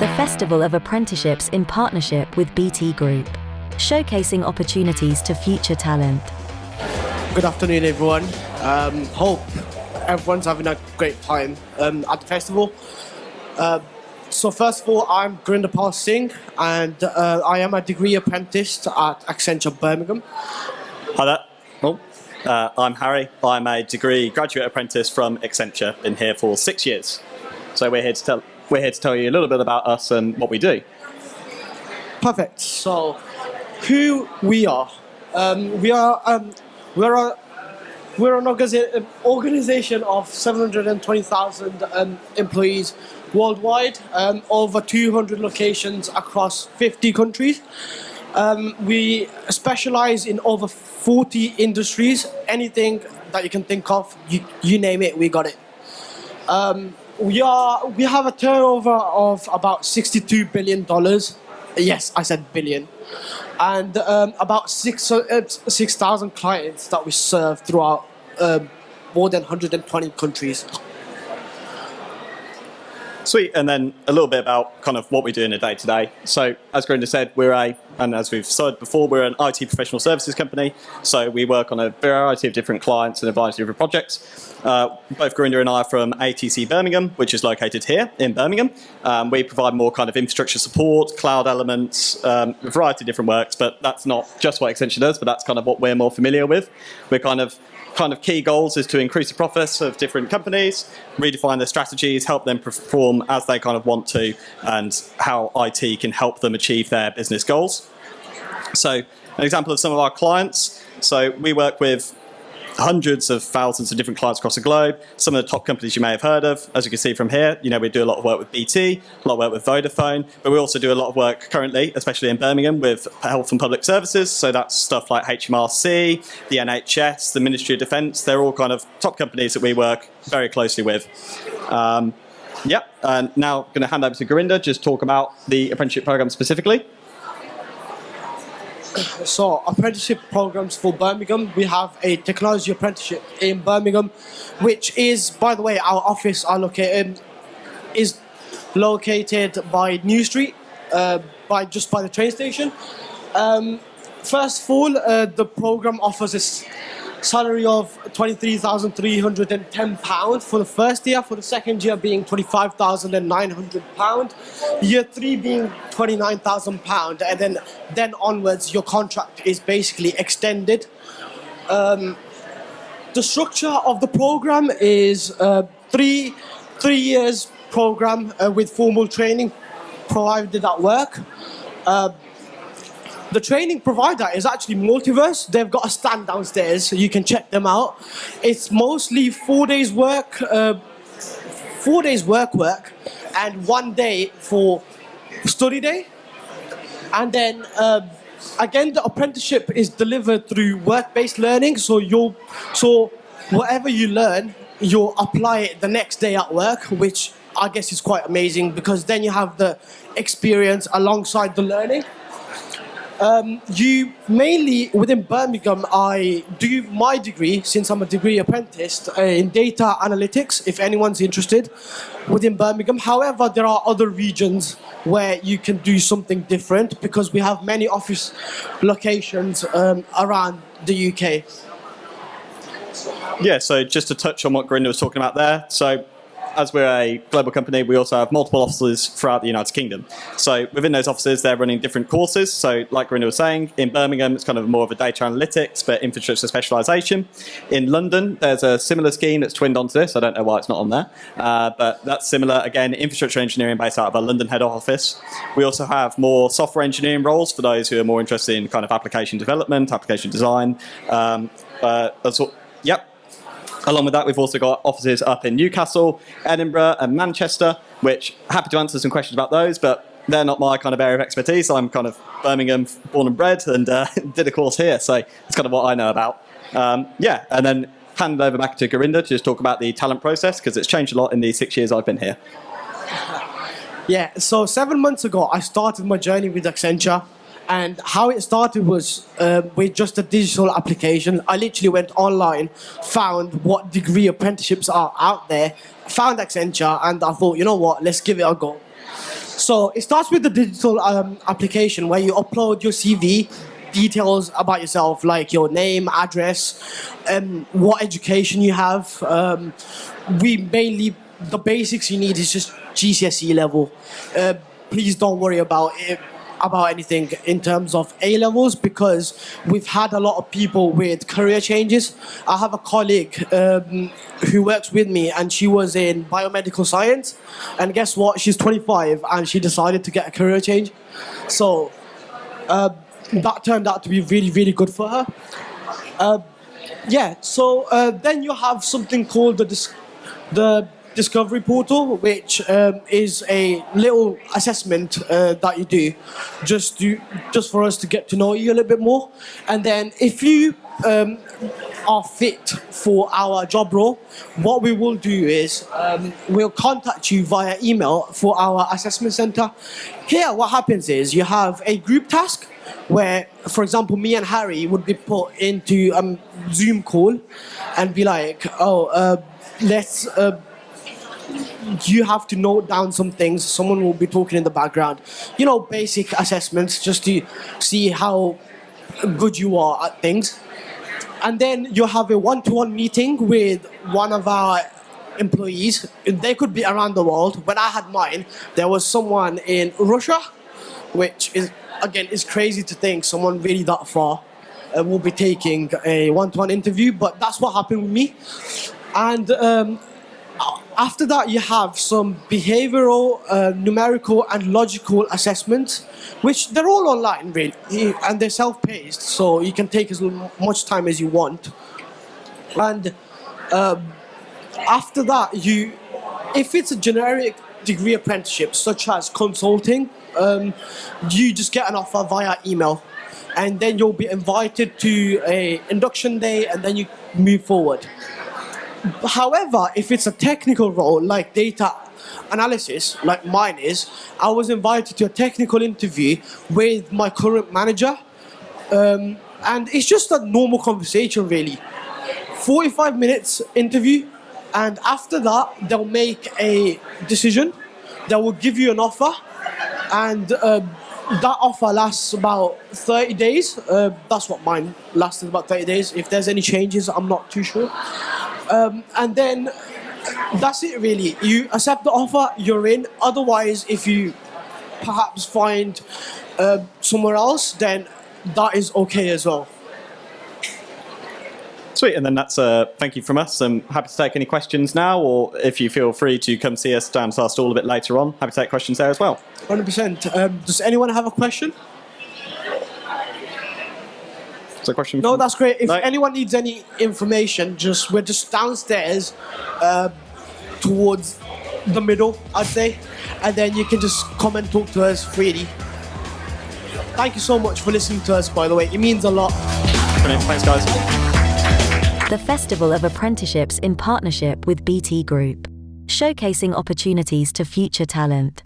the Festival of Apprenticeships in partnership with BT Group, showcasing opportunities to future talent. Good afternoon, everyone. Hope everyone's having a great time at the festival. So first of all, I'm Gurinder Singh, and I am a degree apprentice at Accenture Birmingham. Hi there. I'm Harry. I'm a degree graduate apprentice from Accenture. Been here for 6 years. So we're here to tell you a little bit about us and what we do. Perfect. So, who we are? We're an organization of 720,000 employees worldwide, over 200 locations across 50 countries. We specialize in over 40 industries. Anything that you can think of, you name it, we got it. We have a turnover of about $62 billion. Yes, I said billion. And about 6,000 clients that we serve throughout more than 120 countries. Sweet, and then a little bit about kind of what we do in a day-to-day. So, as Gurinder said, and as we've said before, we're an IT professional services company. So we work on a variety of different clients and a variety of different projects. Both Gurinder and I are from ATC Birmingham, which is located here in Birmingham. We provide more kind of infrastructure support, cloud elements, a variety of different works, but that's not just what Accenture does, but that's kind of what we're more familiar with. We're kind of key goals is to increase the profits of different companies, redefine their strategies, help them perform as they kind of want to, and how IT can help them achieve their business goals. So an example of some of our clients. So we work with hundreds of thousands of different clients across the globe. Some of the top companies you may have heard of. As you can see from here, we do a lot of work with BT, a lot of work with Vodafone, but we also do a lot of work currently, especially in Birmingham, with health and public services. So that's stuff like HMRC, the NHS, the Ministry of Defence. They're all kind of top companies that we work very closely with. And now I'm going to hand over to Gurinder, just talk about the apprenticeship program specifically. So, apprenticeship programs for Birmingham. We have a technology apprenticeship in Birmingham, which is, by the way, our office is located by New Street, by the train station. First of all, the program offers a salary of £23,310 for the first year, for the second year being £25,900, year 3 being £29,000, and then onwards your contract is basically extended. The structure of the program is three years program with formal training provided at work. The training provider is actually Multiverse. They've got a stand downstairs, so you can check them out. It's mostly 4 days work, and 1 day for study day. And then again, the apprenticeship is delivered through work-based learning. So whatever you learn, you'll apply it the next day at work, which I guess is quite amazing because then you have the experience alongside the learning. You mainly, within Birmingham, I do my degree, since I'm a degree apprentice, in data analytics, if anyone's interested, within Birmingham. However, there are other regions where you can do something different because we have many office locations around the UK. Yeah, so just to touch on what Gurinder was talking about there. So as we're a global company, we also have multiple offices throughout the United Kingdom. So within those offices, they're running different courses. So like Gurinder was saying, in Birmingham, it's kind of more of a data analytics, but infrastructure specialisation. In London, there's a similar scheme that's twinned onto this. I don't know why it's not on there. But that's similar. Again, infrastructure engineering based out of our London head office. We also have more software engineering roles for those who are more interested in kind of application development, application design. Along with that, we've also got offices up in Newcastle, Edinburgh and Manchester, which happy to answer some questions about those, but they're not my kind of area of expertise. I'm kind of Birmingham born and bred and did a course here, so it's kind of what I know about. And then hand over back to Gurinder to just talk about the talent process, because it's changed a lot in the 6 years I've been here. Yeah, so 7 months ago, I started my journey with Accenture. And how it started was with just a digital application. I literally went online, found what degree apprenticeships are out there, found Accenture, and I thought, you know what, let's give it a go. So it starts with the digital application where you upload your CV, details about yourself, like your name, address, what education you have. We mainly, the basics you need is just GCSE level. Please don't worry about it, about anything in terms of A levels, because we've had a lot of people with career changes. I have a colleague who works with me, and she was in biomedical science, and guess what? She's 25 and she decided to get a career change. So that turned out to be really, really good for her. Then you have something called the Discovery Portal, which is a little assessment that you do, just for us to get to know you a little bit more. And then if you are fit for our job role, what we will do is we'll contact you via email for our assessment center. Here, what happens is you have a group task where, for example, me and Harry would be put into a Zoom call and be like, you have to note down some things. Someone will be talking in the background. You know, basic assessments just to see how good you are at things. And then you have a one-to-one meeting with one of our employees. They could be around the world. When I had mine, there was someone in Russia, which is, again, it's crazy to think someone really that far will be taking a one-to-one interview, but that's what happened with me. And after that, you have some behavioral, numerical, and logical assessments, which they're all online, really, and they're self-paced, so you can take as much time as you want. And after that, if it's a generic degree apprenticeship, such as consulting, you just get an offer via email, and then you'll be invited to an induction day, and then you move forward. However, if it's a technical role like data analysis, like mine is, I was invited to a technical interview with my current manager, and it's just a normal conversation, really. 45 minutes interview, and after that, they'll make a decision. They will give you an offer, and that offer lasts about 30 days. That's what mine lasted, about 30 days. If there's any changes, I'm not too sure. And then that's it, really. You accept the offer, you're in. Otherwise, if you perhaps find somewhere else, then that is okay as well. Sweet, and then that's thank you from us. I'm happy to take any questions now, or if you feel free to come see us down to our stall a bit later on, happy to take questions there as well. 100%. Does anyone have a question? So question? No, that's great. If No? anyone needs any information, we're just downstairs towards the middle, I'd say, and then you can just come and talk to us freely. Thank you so much for listening to us, by the way. It means a lot. Brilliant. Thanks, guys. The Festival of Apprenticeships in partnership with BT Group, showcasing opportunities to future talent.